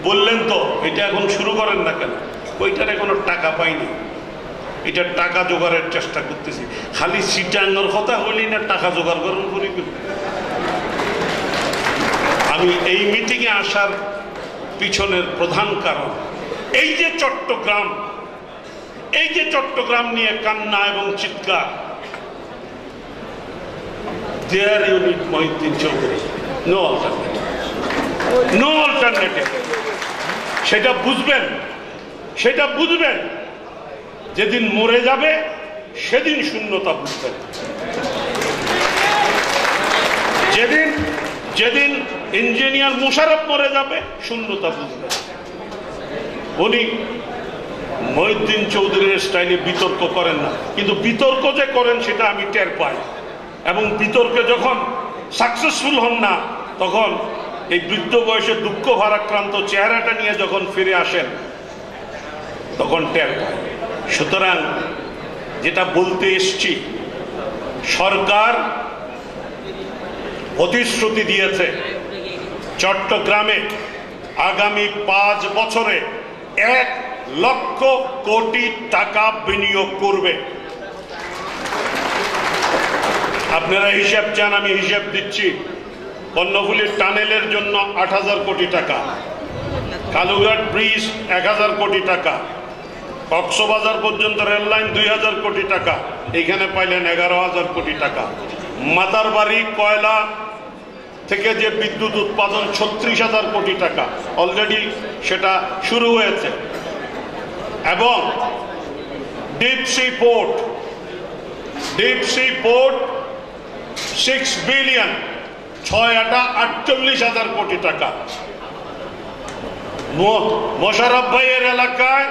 বললেন তো এটা এখন শুরু করেন না কেন? ওইটার এখনো টাকা পাইনি, এটা টাকা জোগাড়ের চেষ্টা করতেছি। খালি সিটাঙ্গর কথা হইলেই না টাকা জোগাড় করেন করি। আমি এই মিটিংয়ে আসার পিছনের প্রধান কারণ এই যে চট্টগ্রাম নিয়ে কান্না এবং চিৎকার। There unit Mohiuddin Chowdhury, no alternative. সেটা বুঝবেন যেদিন মরে যাবে সেদিন শূন্যতা বুঝবেন। যেদিন ইঞ্জিনিয়ার মুশারফ মরে যাবে শূন্যতা বুঝবেন। উনি মহিউদ্দিন চৌধুরীর স্টাইলে বিতর্ক করেন না, কিন্তু বিতর্ক যে করেন সেটা আমি টের পাই। এবং বিতর্কে যখন সাকসেসফুল হন না, তখন এই বৃদ্ধ বয়সে দুঃখ ভারাক্রান্ত চেহারাটা নিয়ে যখন ফিরে আসেন তখন টের পাই। সুতরাং যেটা বলতে এসছি, সরকার প্রতিশ্রুতি দিয়েছে চট্টগ্রামে আগামী 5 বছরে 1 লক্ষ কোটি টাকা বিনিয়োগ করবে। আপনারা হিসাব চান, আমি হিসাব দিচ্ছি। কর্ণফুলীর টানেলের জন্য 8,000 কোটি টাকা, কালুঘাট ব্রিজ 1,000 কোটি টাকা, কক্সবাজার পর্যন্ত রেল লাইন 2,000 কোটি টাকা, এখানে পাইলেন 11,000 কোটি টাকা। মাদারবাড়ি কয়লা থেকে যে বিদ্যুৎ উৎপাদন 36,000 কোটি টাকা, অলরেডি সেটা শুরু হয়েছে। এবং ডিপ সি পোর্ট 6 বিলিয়ন, 48,000 কোটি টাকা। মোশাররফ ভাইয়ের এলাকায়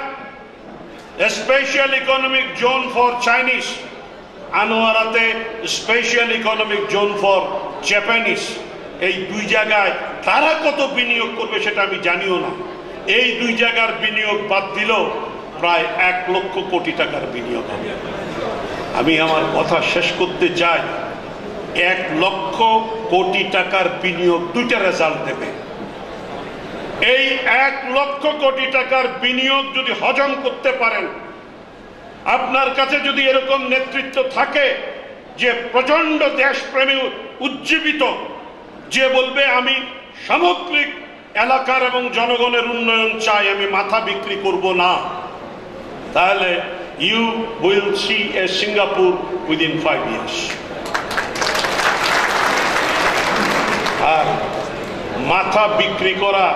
special economic zone for Chinese, আনোয়ারাতে special economic zone for Japanese. এই 2 জায়গায় তারা কত বিনিয়োগ করবে সেটা আমি জানিও না। এই 2 জায়গার বিনিয়োগ বাদ দিলেও প্রায় 1 লক্ষ কোটি টাকার বিনিয়োগ হবে। আমি আমার কথা শেষ করতে চাই, 1 লক্ষ কোটি টাকার বিনিয়োগ 2টা রেজাল্ট দেবে। এই 1 লক্ষ কোটি টাকার বিনিয়োগ যদি হজম করতে পারেন, আপনার কাছে যদি এরকম নেতৃত্ব থাকে যে প্রচন্ড দেশপ্রেমী উজ্জীবিত, যে বলবে আমি সামগ্রিক এলাকার এবং জনগণের উন্নয়ন চাই, আমি মাথা বিক্রি করব না, তাহলে you will see a Singapore within 5 years. আর মাথা বিক্রি করা,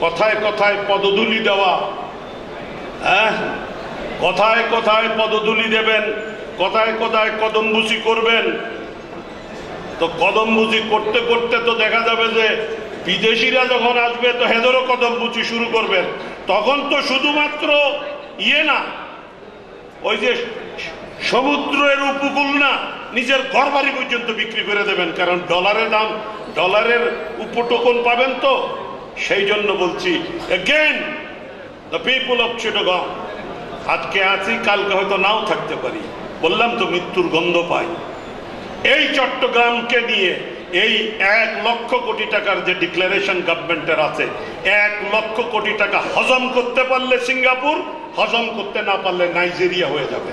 কথায় কথায় পদধূলি দেওয়া, কথায় কথায় পদধূলি দেবেন, কথায় কথায় কদমবুচি করবেন, তো কদমবুচি করতে করতে তো দেখা যাবে যে বিদেশিরা যখন আসবে তো হেদেরও কদমবুচি শুরু করবেন। তখন তো শুধুমাত্র না, ওই যে সমুদ্রের উপকূল না, নিজের ঘরবাড়ি পর্যন্ত বিক্রি করে দেবেন, কারণ ডলারের দাম, ডলারের উপটোকন পাবেন। তো সেই জন্য বলছি, again the people of Chittagong, আজকে আছি, কালকে হয়তো নাও থাকতে পারি, বললাম তো মৃত্যুর গন্ধ পাই। এই চট্টগ্রামকে নিয়ে এই 1 লক্ষ কোটি টাকার যে ডিক্লারেশন গভর্নমেন্টের আছে, 1 লক্ষ কোটি টাকা হজম করতে পারলে সিঙ্গাপুর, হজম করতে না পারলে নাইজেরিয়া হয়ে যাবে।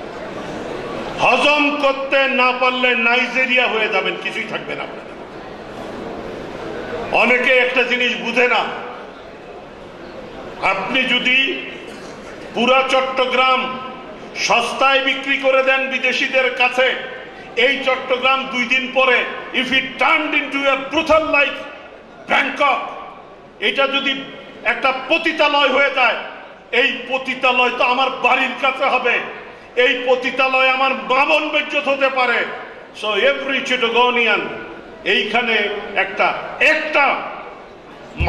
হজম করতে না পারলে নাইজেরিয়া হয়ে যাবেন, কিছুই থাকবে না আপনাদের। অনেকে একটা জিনিস বুঝে না, আপনি যদি পুরা চট্টগ্রাম সস্তায় বিক্রি করে দেন বিদেশিদের কাছে, এই চট্টগ্রাম 2 দিন পরে, if it turned into a brutal like Bangkok, এটা যদি একটা পতিতালয় হয়ে যায়, এই পতিতালয় তো আমার বাড়ির কাছে হবে, এই পতিতালয় আমার বামন বেজ্জত হতে পারে। সো এভরি চিটাগনিয়ান, এইখানে একটা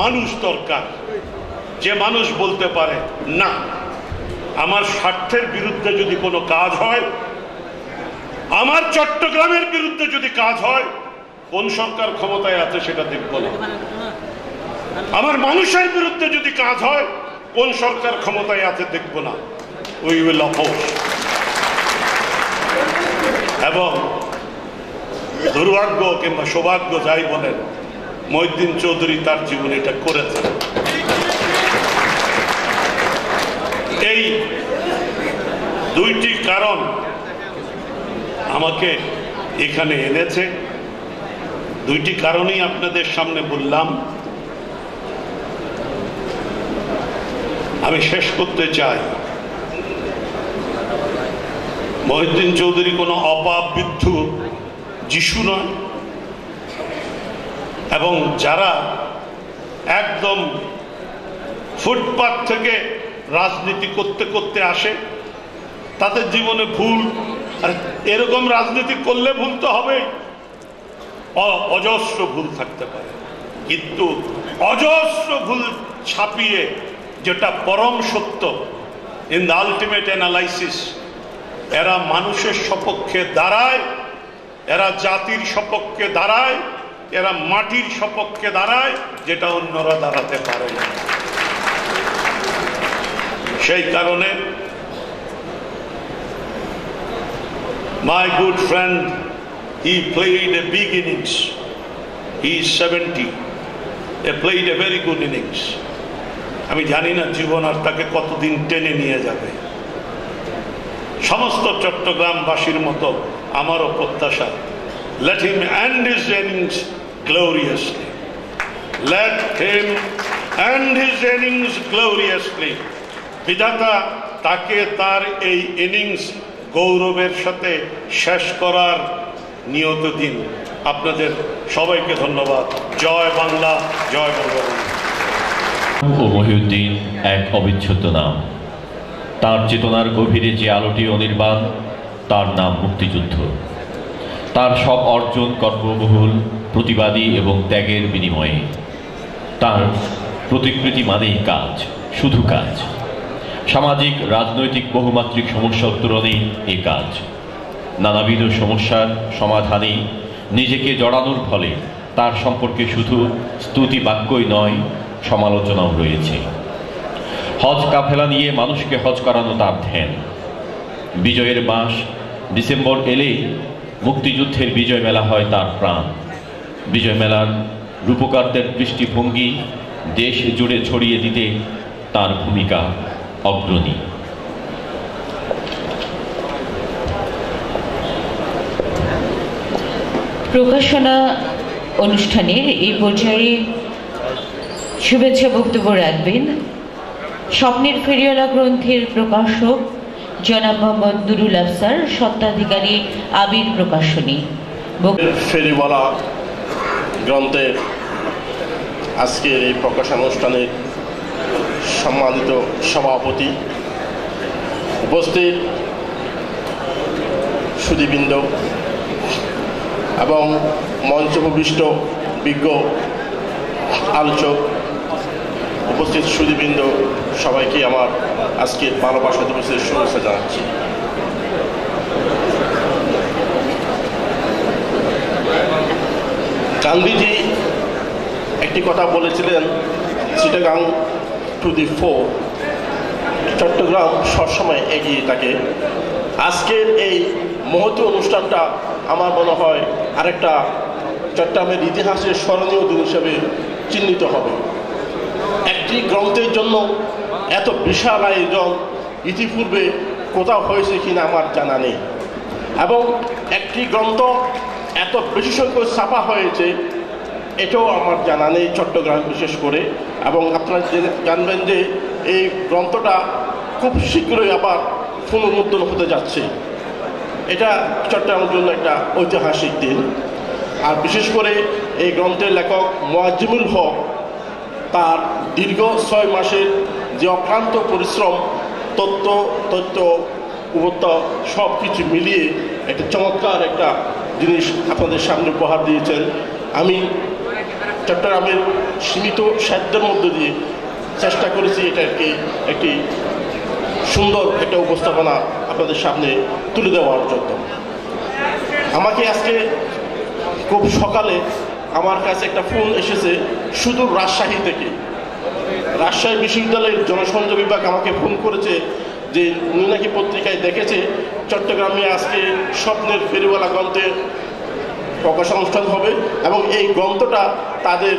মানুষ দরকার, যে মানুষ বলতে পারে না, আমার স্বার্থের বিরুদ্ধে যদি কোনো কাজ হয়, আমার চট্টগ্রামের বিরুদ্ধে যদি কাজ হয়, কোন সরকার ক্ষমতায় আছে সেটা দেখব না। আমার মানুষের বিরুদ্ধে যদি কাজ হয়, কোন সরকার ক্ষমতায় আছে দেখব না। We will oppose. এবং দুর্ভাগ্য কিংবা সৌভাগ্য যাই বলেন, মহিউদ্দিন চৌধুরী তার জীবনে এটা করেছেন। দুইটি কারণ আমাকে এখানে এনেছে, দুইটি কারণেই আপনাদের সামনে বললাম। আমি শেষ করতে চাই, মহিউদ্দিন চৌধুরী কোনো অপাবৃদ্ধ যিশু নয়, এবং যারা একদম ফুটপাত থেকে রাজনীতি করতে করতে আসে তাদের জীবনে ভুল, আর এরকম রাজনীতি করলে ভুল তো হবেই, অজস্র ভুল থাকতে পারে, কিন্তু অজস্র ভুল ছাপিয়ে যেটা পরম সত্য, ইন দ্য আলটিমেট অ্যানালাইসিস, এরা মানুষের সপক্ষে দাঁড়ায়, এরা জাতির সপক্ষে দাঁড়ায়, এরা মাটির সপক্ষে দাঁড়ায়, যেটা অন্যরা দাঁড়াতে পারে না। সেই কারণে my good friend, he played a big innings. He is 70. He played a very good innings. আমি জানি না জীবন আর তাকে কতদিন টেনে নিয়ে যাবে। সমস্ত চট্টগ্রামবাসীর মতো আমারও প্রত্যাশা, let him end his innings gloriously. Let him end his innings gloriously. বিধাতা তাকে তার এই ইনিংস গৌরবের সাথে শেষ করার নিয়ত দিন। আপনাদের সবাইকে ধন্যবাদ। জয় বাংলা, জয় বঙ্গবন্ধু। মহিউদ্দিন এক অবিচ্ছেদ্য নাম, তার চেতনার গভীরে যে আলোটি অনির্বাণ, তার নাম মুক্তিযুদ্ধ। তার সব অর্জন কর্মবহুল, প্রতিবাদী এবং ত্যাগের বিনিময়ে। তার প্রতিকৃতি মানেই কাজ, শুধু কাজ। সামাজিক রাজনৈতিক বহুমাত্রিক সমস্যা উত্তরণেই এই কাজ। নানাবিধ সমস্যার সমাধানে নিজেকে জড়ানোর ফলে তার সম্পর্কে শুধু স্তুতি বাক্যই নয়, সমালোচনাও রয়েছে। হজ কাফেলা নিয়ে মানুষকে হজ করানো তার ধ্যান। বিজয়ের মাস ডিসেম্বর এলেই মুক্তিযুদ্ধের বিজয় মেলা হয় তার প্রাণ। বিজয় মেলার রূপকারদের দৃষ্টিভঙ্গি দেশ জুড়ে ছড়িয়ে দিতে তার ভূমিকা অগ্রণী। প্রকাশনা অনুষ্ঠানের এই পর্যায়ে শুভেচ্ছা বক্তব্য রাখবেন স্বপ্নের ফেরিওয়ালা গ্রন্থের প্রকাশক জনাব মোহাম্মদ নুরুল আফসার, স্বত্বাধিকারী আবির প্রকাশনী। ফেরিওয়ালা গ্রন্থের আজকের এই প্রকাশনা অনুষ্ঠানের সম্মানিত সভাপতি, উপস্থিত সুধীবৃন্দ এবং মঞ্চভূমিষ্ঠ বিজ্ঞ আলোচক, উপস্থিত সুধীবৃন্দ, সবাইকে আমার আজকের ভালোবাসা দিবসের শুভেচ্ছা জানাচ্ছি। গান্ধীজি একটি কথা বলেছিলেন, Chittagong to the fore, Chattogram সবসময় এগিয়ে থাকে। আজকের এই মহতী অনুষ্ঠানটা আমার মনে হয় আরেকটা চট্টগ্রামের ইতিহাসের স্মরণীয় দিন হিসেবে চিহ্নিত হবে। একটি গ্রন্থের জন্য এত বিশাল আয়োজন ইতিপূর্বে কোথাও হয়েছে কিনা আমার জানা নেই, এবং একটি গ্রন্থ এত বেশি সংখ্যক ছাপা হয়েছে এটাও আমার জানা নেই, চট্টগ্রাম বিশেষ করে। এবং আপনারা জানবেন যে এই গ্রন্থটা খুব শীঘ্রই আবার পুনরুদ্ধার হতে যাচ্ছে। এটা চট্টগ্রামের জন্য একটা ঐতিহাসিক দিন। আর বিশেষ করে এই গ্রন্থের লেখক মোয়াজ্জেমুল হক, তার দীর্ঘ 6 মাসের যে অক্লান্ত পরিশ্রম, তথ্য উপত্য সব কিছু মিলিয়ে একটা চমৎকার একটা জিনিস আপনাদের সামনে উপহার দিয়েছেন। আমি চট্টগ্রামের সীমিত সাধ্যের মধ্যে দিয়ে চেষ্টা করেছি এটাকে একটি সুন্দর একটা উপস্থাপনা আপনাদের সামনে তুলে দেওয়ার জন্য। আমাকে আজকে খুব সকালে আমার কাছে একটা ফোন এসেছে সুদূর রাজশাহী থেকে। রাজশাহী বিশ্ববিদ্যালয়ের জনসংযোগ বিভাগ আমাকে ফোন করেছে যে উনি নাকি পত্রিকায় দেখেছে চট্টগ্রামে আজকে স্বপ্নের ফেরিওয়ালা গ্রন্থের প্রকাশন অনুষ্ঠান হবে, এবং এই গ্রন্থটা তাদের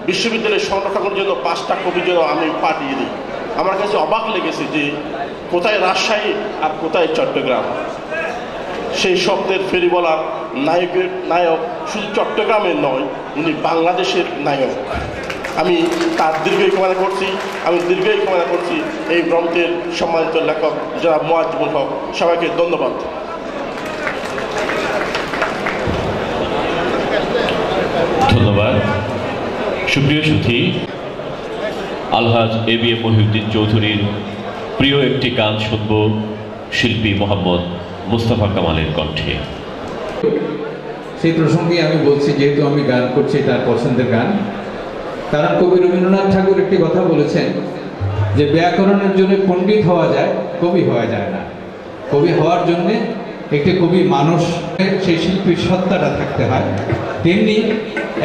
বিশ্ববিদ্যালয়ে সংরক্ষণের জন্য 5টা কপি যেন আমি পাঠিয়ে দিই। আমার কাছে অবাক লেগেছে যে কোথায় রাজশাহী আর কোথায় চট্টগ্রাম। সেই শব্দের ফেরিওয়ালা নায়ক শুধু চট্টগ্রামের নয়, উনি বাংলাদেশের নায়ক। আমি তার দীর্ঘই কামনা করছি, এই গ্রন্থের সম্মানিত লেখক যারা মুয়াজ্জেমুল হক, সবাইকে ধন্যবাদ। ধন্যবাদ। সুপ্রিয় সুধী, আলহাজ ABM মহিউদ্দিন চৌধুরীর প্রিয় একটি গান শুনব শিল্পী মোহাম্মদ মুস্তাফা কামালের কণ্ঠে। সেই প্রসঙ্গে আমি বলছি, যেহেতু আমি গান করছি তার পছন্দের গান, কারণ কবি রবীন্দ্রনাথ ঠাকুর একটি কথা বলেছেন যে ব্যাকরণের জন্য পণ্ডিত হওয়া যায়, কবি হওয়া যায় না। কবি হওয়ার জন্যে একটি কবি মানুষ, সেই শিল্পীর সত্তাটা থাকতে হয়। তেমনি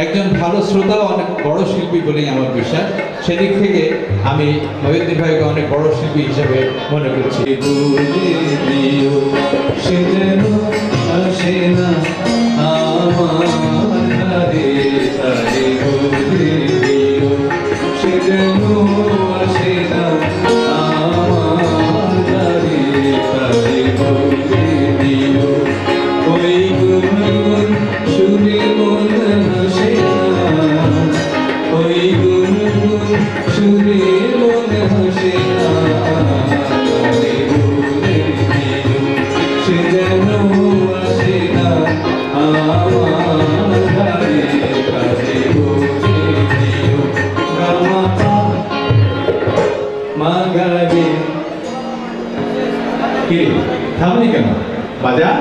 একজন ভালো শ্রোতাও অনেক বড় শিল্পী বলেই আমার বিশ্বাস। সেদিক থেকে আমি মহিউদ্দিন ভাইকে অনেক বড় শিল্পী হিসেবে মনে করছি। থামনি কেন? বাজা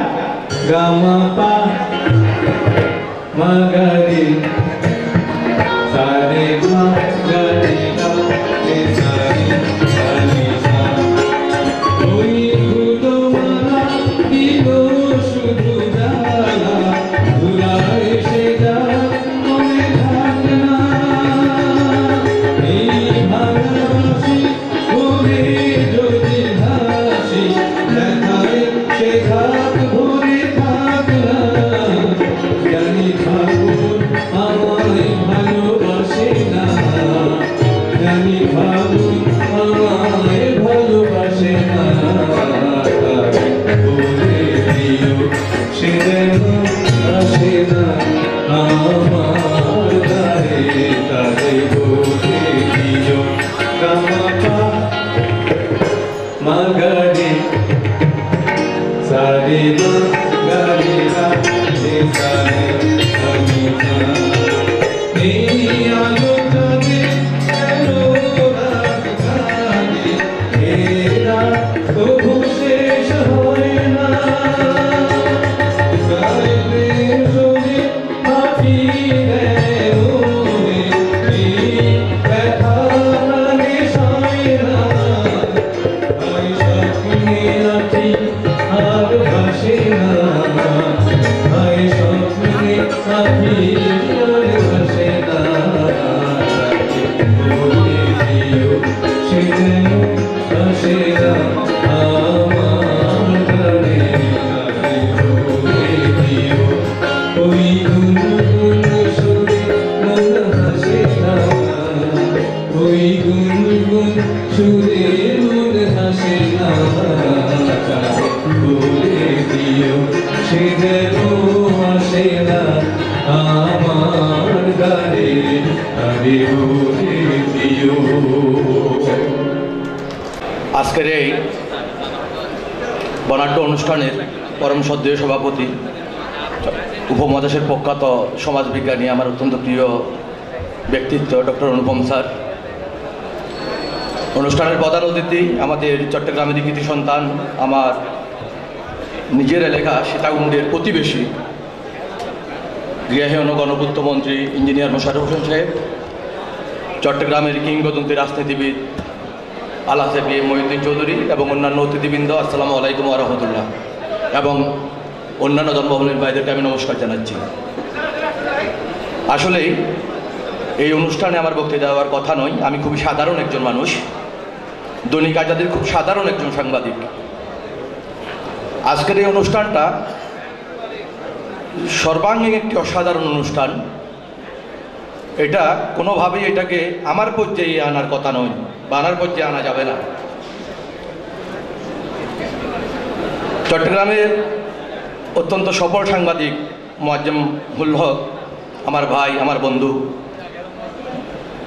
গামা পা মাগারি সারে মা গারি গা রে সারি সারি সা। ওই গুলো মালা দিল শুধু জ্বালা, ধুলায় সে যা মনে থাকে না। এই ভালোবাসি ভুলে যদি হাসি, দেখায় সে ঘাত ভরে থাক না। জানি ঠাকুর আমায় ভালোবাসে না, জানি ঠাকুর আমায় ভালোবাসে না। বলে দিও সে যেন আসে না আমার দ্বারে, তারে বলে দিও গামা মাগারে সারে মা গারে গা রে সারে আমি না। এই আলো জাগে এলো রাত জাগে, এ রাত তবু শেষ হয় না। সারে প্রেম শোনে হাঁটি দেয় মনে, এই ব্যথা প্রাণে সয় না। স্বপ্নে আছি আর ভাসে না, স্বপ্নে আছি আর ভাসে না। বলে দিও সে যেন আসে না আমার ঘরে, বলে দিও ওই গুনগুন সুরে মন হাসে না, ওই গুনগুন সুরে মন হাসে না। বলে দিও সে যেন আসে না আমার গারে, আরে বলে দিও। আজকের এই বর্ণাঢ্য অনুষ্ঠানের পরম শ্রদ্ধেয় সভাপতি, উপমহাদেশের প্রখ্যাত সমাজবিজ্ঞানী, আমার অত্যন্ত প্রিয় ব্যক্তিত্ব ডক্টর অনুপম স্যার। অনুষ্ঠানের প্রধান অতিথি আমাদের চট্টগ্রামের কৃতি সন্তান, আমার নিজের এলাকা সীতাকুণ্ডের প্রতিবেশী গৃহায়ন ও গণপূর্ত মন্ত্রী ইঞ্জিনিয়ার মোশাররফ হোসেন সাহেব, চট্টগ্রামের কিংবদন্তি রাজনীতিবিদ আলহাজ ABM মহিউদ্দিন চৌধুরী এবং অন্যান্য অতিথিবৃন্দ, আসসালামু আলাইকুম ওয়া রাহমাতুল্লাহ, এবং অন্যান্য জন্মভূমির ভাইদেরকে আমি নমস্কার জানাচ্ছি। আসলেই এই অনুষ্ঠানে আমার বক্তৃতা দেওয়ার কথা নয়। আমি খুবই সাধারণ একজন মানুষ, দৈনিক আজাদের খুব সাধারণ একজন সাংবাদিক। আজকের এই অনুষ্ঠানটা সর্বাঙ্গীন একটি অসাধারণ অনুষ্ঠান। এটা কোনোভাবেই এটাকে আমার পর্যায়ে আনার কথা নয় বা আনার পর্যায়ে আনা যাবে না। চট্টগ্রামের অত্যন্ত সফল সাংবাদিক মোয়াজ্জেমুল হক আমার ভাই, আমার বন্ধু,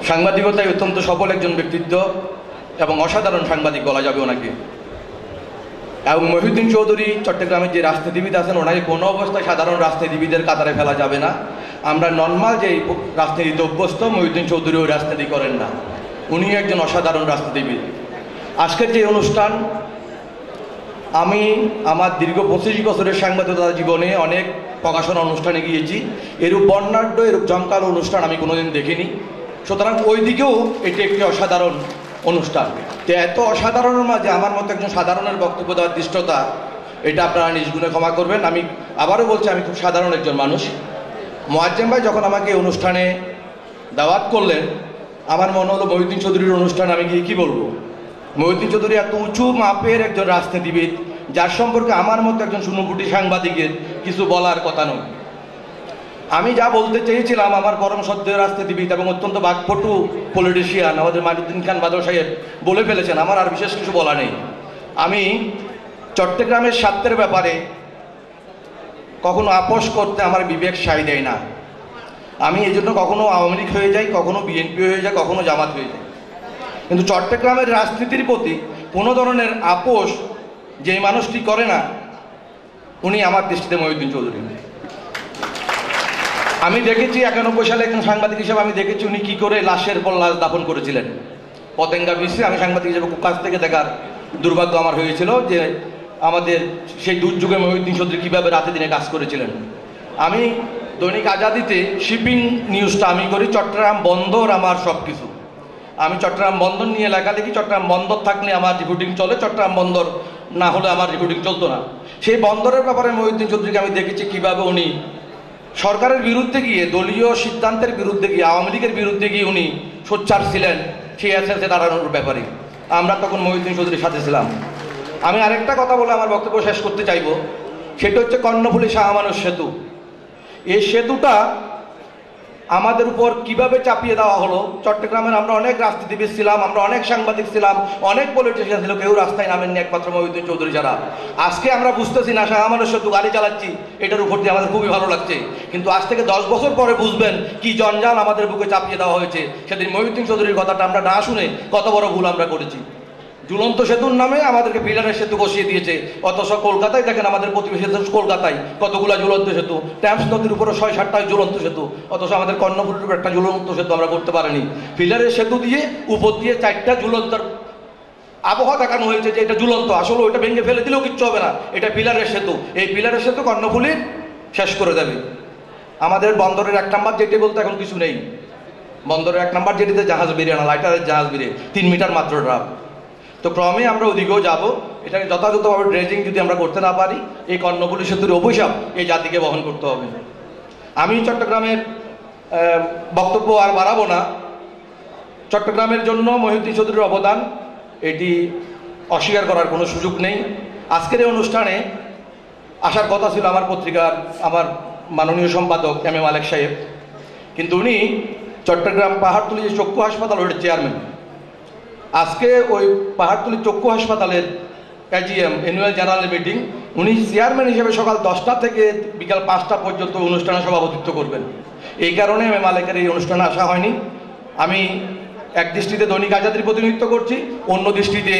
সাংবাদিকতায় অত্যন্ত সফল একজন ব্যক্তিত্ব এবং অসাধারণ সাংবাদিক বলা যাবে ওনাকে। এবং মহিউদ্দিন চৌধুরী চট্টগ্রামের যে রাজনীতিবিদ আছেন, ওনাকে কোনো অবস্থায় সাধারণ রাজনীতিবিদের কাতারে ফেলা যাবে না। আমরা নর্মাল যে রাজনীতিতে অভ্যস্ত, মহিউদ্দিন চৌধুরী ওই রাজনীতি করেন না, উনি একজন অসাধারণ রাজনীতিবিদ। আজকের যে অনুষ্ঠান, আমি আমার দীর্ঘ 25 বছরের সাংবাদিকতা জীবনে অনেক প্রকাশনা অনুষ্ঠানে গিয়েছি, এরূপ বর্ণাঢ্য এরূপ জমকালো অনুষ্ঠান আমি কোনোদিন দেখিনি। সুতরাং ওই দিকেও এটি একটি অসাধারণ অনুষ্ঠান। তো এত অসাধারণের মাঝে আমার মতো একজন সাধারণের বক্তব্য দেওয়ার দৃষ্টতা, এটা আপনারা নিজ গুণে ক্ষমা করবেন। আমি আবারও বলছি, আমি খুব সাধারণ একজন মানুষ। মোয়াজ্জেম ভাই যখন আমাকে অনুষ্ঠানে দাওয়াত করলেন, আমার মনে হলো মহিউদ্দিন চৌধুরীর অনুষ্ঠান আমি গিয়ে কী বলবো। মহিউদ্দিন চৌধুরী এত উঁচু মাপের একজন রাজনীতিবিদ, যার সম্পর্কে আমার মতো একজন সুনুপুটি সাংবাদিকের কিছু বলার কথা নয়। আমি যা বলতে চেয়েছিলাম, আমার পরম শ্রদ্ধেয় রাজনীতিবিদ এবং অত্যন্ত বাকপটু পলিটিশিয়ান আমাদের মাইনুদ্দিন খান বাদল সাহেব বলে ফেলেছেন, আমার আর বিশেষ কিছু বলা নেই। আমি চট্টগ্রামের স্বার্থের ব্যাপারে কখনো আপোষ করতে আমার বিবেক সায় দেয় না। আমি এই জন্য কখনো আওয়ামী লীগ হয়ে যাই, কখনো বিএনপি হয়ে যায়, কখনো জামাত হয়ে যায়। কিন্তু চট্টগ্রামের রাজনীতির প্রতি কোনো ধরনের আপোষ যে মানুষটি করে না, উনি আমার দৃষ্টিতে মহিউদ্দিন চৌধুরী। আমি দেখেছি 91 সালে একজন সাংবাদিক হিসেবে আমি দেখেছি উনি কী করে লাশের পর লাশ দাফন করেছিলেন পতেঙ্গা বিচে। আমি সাংবাদিক হিসেবে খুব কাছ থেকে দেখার দুর্ভাগ্য আমার হয়েছিল যে আমাদের সেই দুর্যোগে মহিউদ্দিন চৌধুরী কীভাবে রাতে দিনে কাজ করেছিলেন। আমি দৈনিক আজাদিতে শিপিং নিউজটা আমি করি, চট্টগ্রাম বন্দর আমার সব কিছু। আমি চট্টগ্রাম বন্দর নিয়ে লেখা লিখি, চট্টগ্রাম বন্দর থাকলে আমার রিপোর্টিং চলে, চট্টগ্রাম বন্দর না হলে আমার রিপোর্টিং চলতো না। সেই বন্দরের ব্যাপারে মহিউদ্দিন চৌধুরীকে আমি দেখেছি কীভাবে উনি সরকারের বিরুদ্ধে গিয়ে, দলীয় সিদ্ধান্তের বিরুদ্ধে গিয়ে, আওয়ামী লীগের বিরুদ্ধে গিয়ে উনি সোচ্চার ছিলেন সেই এসএসএ দাঁড়ানোর ব্যাপারে। আমরা তখন মহিউদ্দিন চৌধুরীর সাথে ছিলাম। আমি আরেকটা কথা বলে আমার বক্তব্য শেষ করতে চাইব, সেটা হচ্ছে কর্ণফুলী শাহ আমানত সেতু। এই সেতুটা আমাদের উপর কিভাবে চাপিয়ে দেওয়া হলো। চট্টগ্রামের আমরা অনেক রাজনীতিবিদ ছিলাম, আমরা অনেক সাংবাদিক ছিলাম, অনেক পলিটিশিয়ান ছিল, কেউ রাস্তায় নামেননি একমাত্র মহিউদ্দিন চৌধুরী ছাড়া। আজকে আমরা বুঝতেছি না, শাহ আমানত সেতু গাড়ি চালাচ্ছি, এটার উপর দিয়ে আমাদের খুবই ভালো লাগছে, কিন্তু আজ থেকে 10 বছর পরে বুঝবেন কি জঞ্জাল আমাদের বুকে চাপিয়ে দেওয়া হয়েছে। সেদিন মহিউদ্দিন চৌধুরীর কথাটা আমরা না শুনে কত বড় ভুল আমরা করেছি। ঝুলন্ত সেতুর নামে আমাদেরকে পিলারের সেতু বসিয়ে দিয়েছে, অথচ কলকাতায় দেখেন আমাদের প্রতিবেশী দেশ কলকাতায় কতগুলা ঝুলন্ত সেতু, ট্যাম্পস নদীর উপরে 6-7টা ঝুলন্ত সেতু, অথচ আমাদের কর্ণফুলীর উপর একটা ঝুলন্ত সেতু আমরা করতে পারিনি। পিলারের সেতু দিয়ে উপর দিয়ে 4টা ঝুলন্ত আবহাওয়া দেখানো হয়েছে যে এটা ঝুলন্ত, আসলে ওইটা ভেঙে ফেলে দিলেও কিচ্ছু হবে না, এটা পিলারের সেতু। এই পিলারের সেতু কর্ণফুলী শেষ করে দেবে। আমাদের বন্দরের 1 নম্বর জেটি বলতে এখন কিছু নেই। বন্দরের 1 নম্বর জেটিতে জাহাজ বেরিয়ে না, লাইটারের জাহাজ বেরিয়ে 3 মিটার মাত্র ড্রাফ। তো ক্রমে আমরা ওদিকেও যাব। এটাকে যথাযথভাবে ড্রেজিং যদি আমরা করতে না পারি, এই কর্ণফুলী সেতুর অভিশাপ এই জাতিকে বহন করতে হবে। আমি চট্টগ্রামের বক্তব্য আর বাড়াবো না। চট্টগ্রামের জন্য মহিউদ্দিন চৌধুরীর অবদান এটি অস্বীকার করার কোনো সুযোগ নেই। আজকের এই অনুষ্ঠানে আসার কথা ছিল আমার পত্রিকার আমার মাননীয় সম্পাদক এম এ মালেক সাহেব, কিন্তু উনি চট্টগ্রাম পাহাড়তলী যে চক্ষু হাসপাতাল ওইটার চেয়ারম্যান। আজকে ওই পাহাড়তলী চক্ষু হাসপাতালের এজিএম অ্যানুয়াল জেনারেল মিটিং, উনি চেয়ারম্যান হিসেবে সকাল 10টা থেকে বিকাল 5টা পর্যন্ত অনুষ্ঠানে সভাপতিত্ব করবেন। এই কারণে এম এ মালেকের এই অনুষ্ঠানে আসা হয়নি। আমি এক দৃষ্টিতে দৈনিক আজাদির প্রতিনিধিত্ব করছি, অন্য দৃষ্টিতে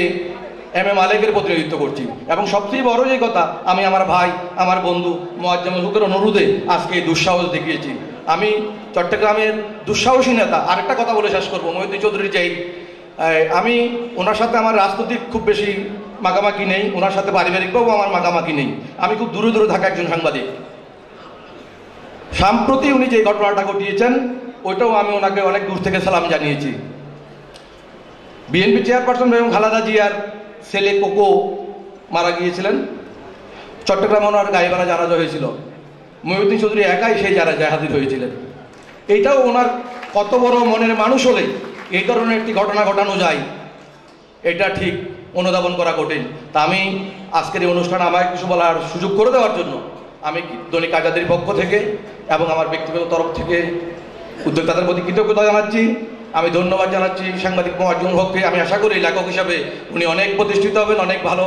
এম এ মালেকের প্রতিনিধিত্ব করছি, এবং সবচেয়ে বড় যে কথা, আমি আমার ভাই, আমার বন্ধু মোয়াজ্জেমুল হকের অনুরোধে আজকে এই দুঃসাহস দেখিয়েছি। আমি চট্টগ্রামের দুঃসাহসী নেতা। আরেকটা কথা বলে শেষ করবো, মহিউদ্দিন চৌধুরী চাই, আমি ওনার সাথে আমার রাজনৈতিক খুব বেশি মাখামাখি নেই, ওনার সাথে পারিবারিকভাবেও আমার মাখামাখি নেই। আমি খুব দূরে দূরে থাকা একজন সাংবাদিক। সম্প্রতি উনি যে ঘটনাটা ঘটিয়েছেন, ওইটাও আমি ওনাকে অনেক দূর থেকে সালাম জানিয়েছি। বিএনপি চেয়ারপারসন বেগম খালেদা জিয়ার ছেলে কোকো মারা গিয়েছিলেন, চট্টগ্রামে ওনার গায়েবানা জানাজা হয়েছিল, মহিউদ্দিন চৌধুরী একাই সেই জানাজায় হাজির হয়েছিলেন। এইটাও ওনার কত বড় মনের মানুষ হলে এই ধরনের একটি ঘটনা ঘটানো যায়, এটা ঠিক অনুধাবন করা কঠিন। তা আমি আজকের এই অনুষ্ঠানে আমায় কিছু বলার সুযোগ করে দেওয়ার জন্য আমি দৈনিক আজাদির পক্ষ থেকে এবং আমার ব্যক্তিগত তরফ থেকে উদ্যোক্তাদের প্রতি কৃতজ্ঞতা জানাচ্ছি। আমি ধন্যবাদ জানাচ্ছি সাংবাদিক মহাজন হককে। আমি আশা করি লেখক হিসাবে উনি অনেক প্রতিষ্ঠিত হবেন, অনেক ভালো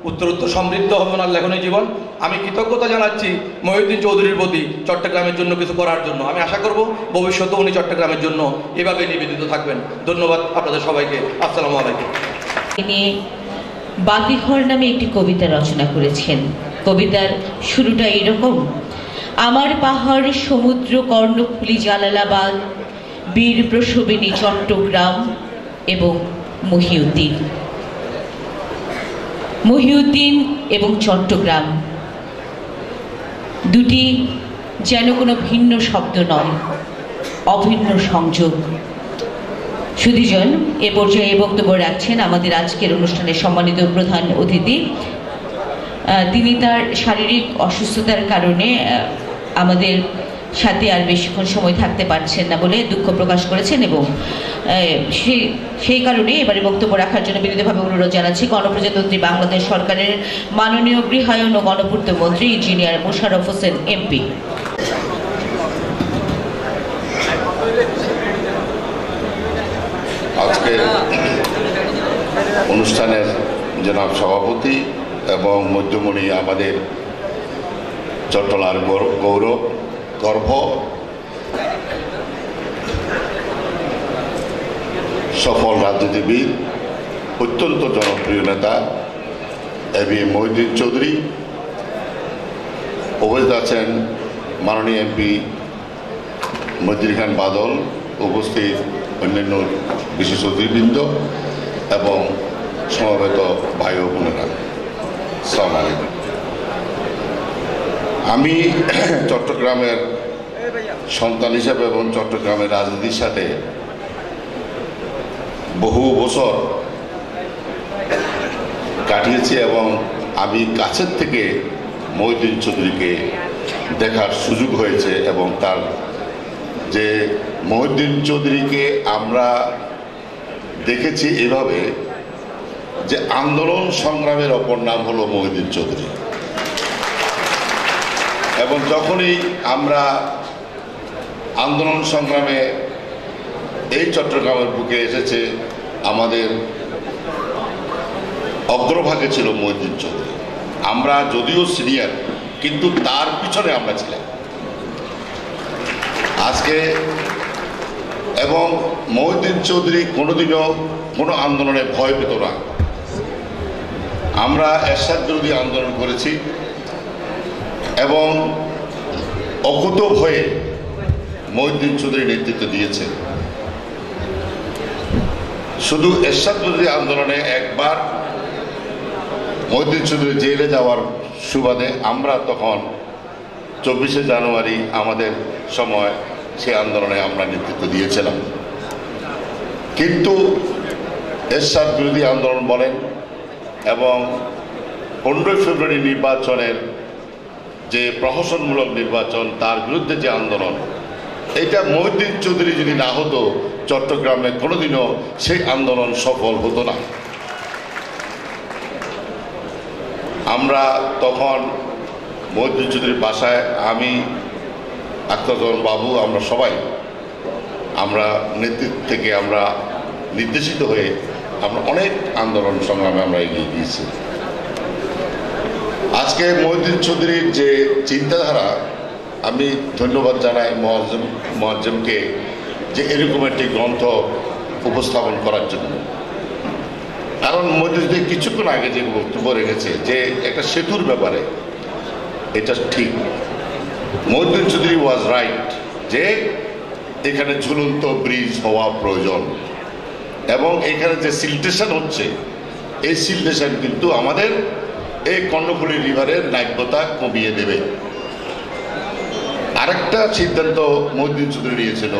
উত্তরোত্তর সমৃদ্ধ হবে ওনার লেখনী জীবন। আমি কৃতজ্ঞতা জানাচ্ছি মহিউদ্দিন চৌধুরীর প্রতি চট্টগ্রামের জন্য কিছু করার জন্য। আমি আশা করব ভবিষ্যতে উনি চট্টগ্রামের জন্য এভাবে নিবেদিত থাকবেন। ধন্যবাদ আপনাদের সবাইকে। আসসালামু আলাইকুম। তিনি বাতিঘর নামে একটি কবিতা রচনা করেছেন। কবিতার শুরুটা এরকম: আমার পাহাড় সমুদ্র কর্ণফুলী জালালাবাদ, বীর প্রসবিনী চট্টগ্রাম এবং মহিউদ্দিন। মহিউদ্দিন এবং চট্টগ্রাম দুটি যেন কোনো ভিন্ন শব্দ নয়, অভিন্ন সংযোগ। সুধীজন এ পর্যায়ে বক্তব্য রাখছেন আমাদের আজকের অনুষ্ঠানের সম্মানিত প্রধান অতিথি। তিনি তার শারীরিক অসুস্থতার কারণে আমাদের সাথে আর বেশিক্ষণ সময় থাকতে পারছেন না বলে দুঃখ প্রকাশ করেছেন এবং সেই কারণে এবারে বক্তব্য রাখার জন্য বিনীতভাবে অনুরোধ জানাচ্ছি গণপ্রজাতন্ত্রী বাংলাদেশ সরকারের মাননীয় গৃহায়ন ও গণপূর্ত মন্ত্রী ইঞ্জিনিয়ার মোশাররফ হোসেন এমপি। আজকের অনুষ্ঠানের জনাব সভাপতি এবং মধ্যমণি আমাদের চট্টলার গৌরব গর্ব সফল রাজনীতিবিদ, অত্যন্ত জনপ্রিয় নেতা এবি মহিউদ্দিন চৌধুরী, উপস্থিত আছেন মাননীয় এমপি মহিউদ্দিন খান বাদল, উপস্থিত অন্যান্য বিশেষ অতিথিবৃন্দ এবং সমবেত ভাই ও বোনেরা, আসসালামু আলাইকুম। আমি চট্টগ্রামের সন্তান হিসাবে এবং চট্টগ্রামের রাজনীতির সাথে বহু বছর কাটিয়েছি এবং আমি কাছের থেকে মহিউদ্দিন চৌধুরীকে দেখার সুযোগ হয়েছে এবং তার যে মহিউদ্দিন চৌধুরীকে আমরা দেখেছি এভাবে যে আন্দোলন সংগ্রামের অপর নাম হলো মহিউদ্দিন চৌধুরী, এবং যখনই আমরা আন্দোলন সংগ্রামে এই চট্টগ্রামের বুকে এসেছে আমাদের অগ্রভাগে ছিল মহিউদ্দিন চৌধুরী। আমরা যদিও সিনিয়র কিন্তু তার পিছনে আমরা ছিলাম আজকে। এবং মহিউদ্দিন চৌধুরী কোনোদিনও কোনো আন্দোলনে ভয় পেত না। আমরা এরশাদ বিরোধী আন্দোলন করেছি এবং অকুত ভয়ে মহিউদ্দিন চৌধুরী নেতৃত্ব দিয়েছে। শুধু এরশাদ বিরোধী আন্দোলনে একবার মহিউদ্দিন চৌধুরী জেলে যাওয়ার সুবাদে আমরা তখন 24শে জানুয়ারি আমাদের সময় সেই আন্দোলনে আমরা নেতৃত্ব দিয়েছিলাম। কিন্তু এরশাদ বিরোধী আন্দোলন বলেন এবং 15 ফেব্রুয়ারি নির্বাচনের যে প্রহসনমূলক নির্বাচন, তার বিরুদ্ধে যে আন্দোলন, এটা মহিউদ্দিন চৌধুরী যদি না হতো চট্টগ্রামে কোনোদিনও সেই আন্দোলন সফল হতো না। আমরা তখন মহিউদ্দিন চৌধুরীর বাসায় আমি, আখতারুজ্জামান বাবু, আমরা সবাই আমরা নেতৃত্ব থেকে আমরা নির্দেশিত হয়ে আমরা অনেক আন্দোলন সংগ্রামে আমরা এগিয়ে গিয়েছি। আজকে মহিউদ্দিন চৌধুরীর যে চিন্তাধারা, আমি ধন্যবাদ জানাই মোয়াজ্জেমকে যে এরকম একটি গ্রন্থ উপস্থাপন করার জন্য। কারণ মহিউদ্দিন চৌধুরী কিছুক্ষণ আগে যে বক্তব্য রেখেছে যে একটা সেতুর ব্যাপারে, এটা ঠিক। মহিউদ্দিন চৌধুরী ওয়াজ রাইট যে এখানে ঝুলন্ত ব্রিজ হওয়া প্রয়োজন এবং এখানে যে সিলটেশন হচ্ছে এই সিলটেশন কিন্তু আমাদের এই কর্ণফুলী রিভারের নাব্যতা কমিয়ে দেবে। আরেকটা সিদ্ধান্ত মহিউদ্দিন চৌধুরী নিয়েছিল,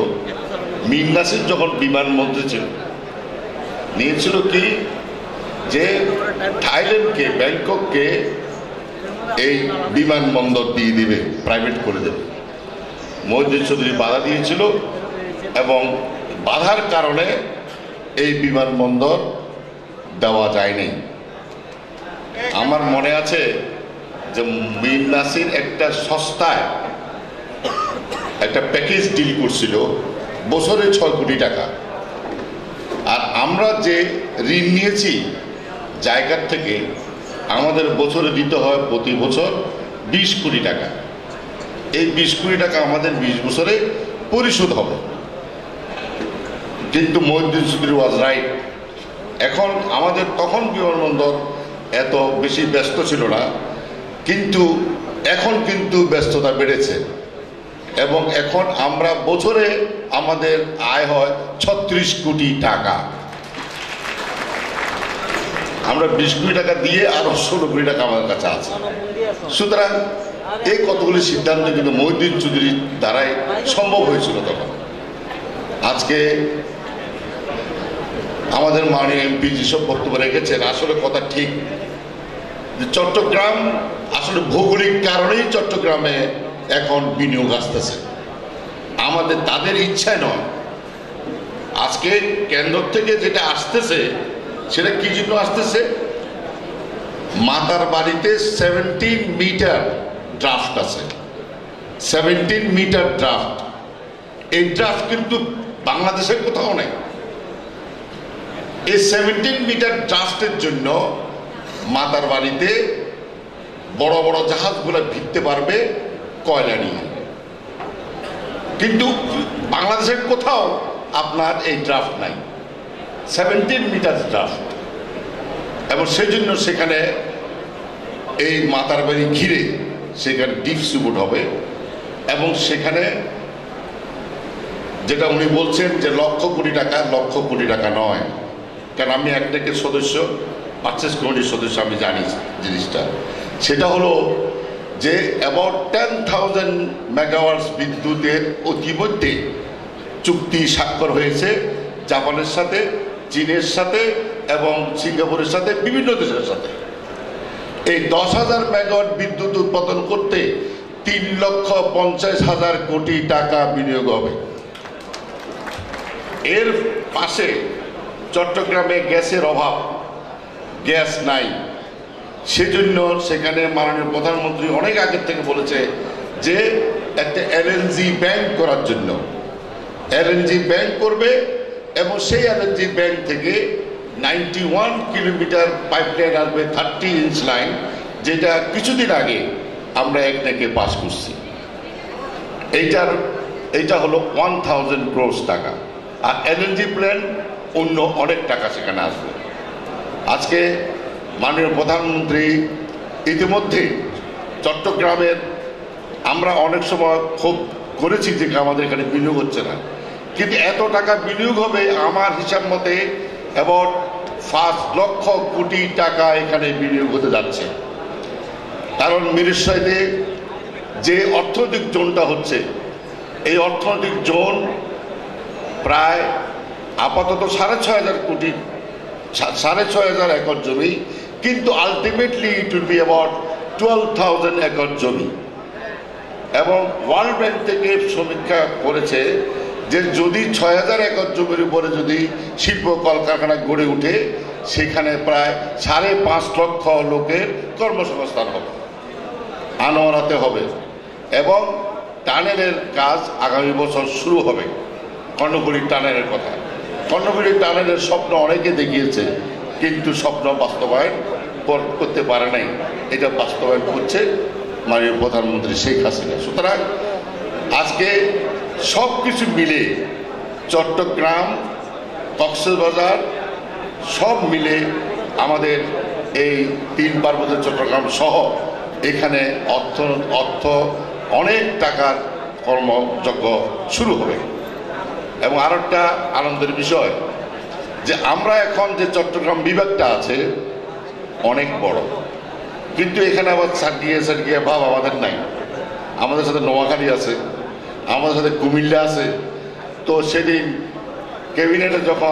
মীর নাসির যখন বিমানমন্ত্রী ছিল, নিয়েছিল কি যে থাইল্যান্ডকে, ব্যাংকককে এই বিমানবন্দর দিয়ে দিবে, প্রাইভেট করে দেবে। মহিউদ্দিন চৌধুরী বাধা দিয়েছিল এবং বাধার কারণে এই বিমানবন্দর দেওয়া যায়নি। আমার মনে আছে যে মীর নাসির একটা সস্তায় একটা প্যাকেজ ডিল করছিল বছরে 6 কোটি টাকা। আর আমরা যে ঋণ নিয়েছি জায়গার থেকে আমাদের বছরে দিতে হয় প্রতি বছর 20 কোটি টাকা। এই 20 কোটি টাকা আমাদের 20 বছরে পরিশোধ হবে। কিন্তু মহিউদ্দিন চৌধুরী ওয়াজ রাইট। এখন আমাদের তখন বিমানবন্দর এত বেশি ব্যস্ত ছিল না, কিন্তু এখন কিন্তু ব্যস্ততা বেড়েছে এবং এখন আমরা বছরে আমাদের আয় হয় 36 কোটি টাকা। আমরা 20 কোটি টাকা দিয়ে আরো 16 কোটি টাকা আমাদের কাছে আছে। সুতরাং এই কতগুলি সিদ্ধান্ত কিন্তু মহিউদ্দিন চৌধুরীর দ্বারাই সম্ভব হয়েছিল তখন। আজকে আমাদের মাননীয় এমপি যেসব বক্তব্য রেখেছেন, আসলে কথা ঠিক যে চট্টগ্রাম আসলে ভৌগোলিক কারণেই চট্টগ্রামে এখন বিনিয়োগ আসতেছে, আমাদের তাদের ইচ্ছায় নয়। আজকে কেন্দ্র থেকে যেটা আসতেছে সেটা কি জন্য আসতেছে? মাতার বাড়িতে 17 মিটার ড্রাফট আছে, 17 মিটার ড্রাফট। এই ড্রাফট কিন্তু বাংলাদেশের কোথাও নেই। এই 17 মিটার ড্রাফটের জন্য মাতার বাড়িতে বড় বড় জাহাজগুলো ভিড়তে পারবে কয়লা নিয়ে, কিন্তু বাংলাদেশের কোথাও আপনার এই ড্রাফট নাই, 17 মিটার ড্রাফট। এবং সেই জন্য সেখানে এই মাতার বাড়ি ঘিরে সেখানে ডিপ সুবোট হবে এবং সেখানে যেটা উনি বলছেন যে লক্ষ কোটি টাকা নয়, কারণ আমি একটাকের সদস্য, পারচেস কমিটির সদস্য, আমি জানি জিনিসটা। সেটা হলো যে অ্যাবাউট 10,000 মেগাওয়াট বিদ্যুতের ইতিমধ্যে চুক্তি স্বাক্ষর হয়েছে জাপানের সাথে, চীনের সাথে এবং সিঙ্গাপুরের সাথে, বিভিন্ন দেশের সাথে। এই 10,000 মেগাওয়াট বিদ্যুৎ উৎপাদন করতে 3,50,000 কোটি টাকা বিনিয়োগ হবে। এর পাশে চট্টগ্রামে গ্যাসের অভাব, গ্যাস নাই, সেজন্য সেখানে মাননীয় প্রধানমন্ত্রী অনেক আগের থেকে বলেছে যে একটা এলএনজি ব্যাংক করার জন্য। এলএনজি ব্যাংক করবে এবং সেই এলএনজি ব্যাংক থেকে 91 কিলোমিটার পাইপলাইন আসবে, 30 ইঞ্চ লাইন, যেটা কিছুদিন আগে আমরা একটাকে পাস করছি। এইটা হলো 1000 crore টাকা। আর এলএনজি প্ল্যান্ট অন্য অনেক টাকা সেখানে আসবে। আজকে মাননীয় প্রধানমন্ত্রী ইতিমধ্যে চট্টগ্রামের, আমরা অনেক সময় খুব করেছি যে আমাদের এখানে বিনিয়োগ হচ্ছে না, কিন্তু এত টাকা বিনিয়োগ হবে আমার হিসাব মতে অ্যাবাউট 5 লক্ষ কোটি টাকা এখানে বিনিয়োগ হতে যাচ্ছে। কারণ মিরসরাইতে যে অর্থনৈতিক জোনটা হচ্ছে, এই অর্থনৈতিক জোন প্রায় আপাতত 6,500 কোটি, 6,500 একর জমি, কিন্তু ultimately it will be about 12,000 acre জমি। এবং ওয়ার্ল্ড ব্যাংক থেকে সমীক্ষা করেছে যে যদি 6,000 একর জমির উপরে যদি শিল্প কলকারখানা গড়ে উঠে, সেখানে প্রায় 5.5 লক্ষ লোকের কর্মসংস্থান হবে, আনোয়ারাতে হবে। এবং টানেলের কাজ আগামী বছর শুরু হবে। কর্ণফুলী টানেলের কথা, কর্ণফুলী টানেলের স্বপ্ন অনেকে দেখিয়েছে, কিন্তু স্বপ্ন বাস্তবায়ন করতে পারে নাই। এটা বাস্তবায়ন করছে মাননীয় প্রধানমন্ত্রী শেখ হাসিনা। সুতরাং আজকে সব কিছু মিলে চট্টগ্রাম, কক্সবাজার সব মিলে আমাদের এই 3 পার্বত্য চট্টগ্রাম সহ এখানে অর্থ অনেক টাকার কর্মযজ্ঞ শুরু হবে। এবং আর একটা আনন্দের বিষয় যে আমরা এখন যে চট্টগ্রাম বিভাগটা আছে অনেক বড়, কিন্তু এখানে আবার সার্কিয়ে ভাব আমাদের নাই। আমাদের সাথে নোয়াখালী আছে, আমাদের সাথে কুমিল্লা আছে। তো সেদিন ক্যাবিনেটে যখন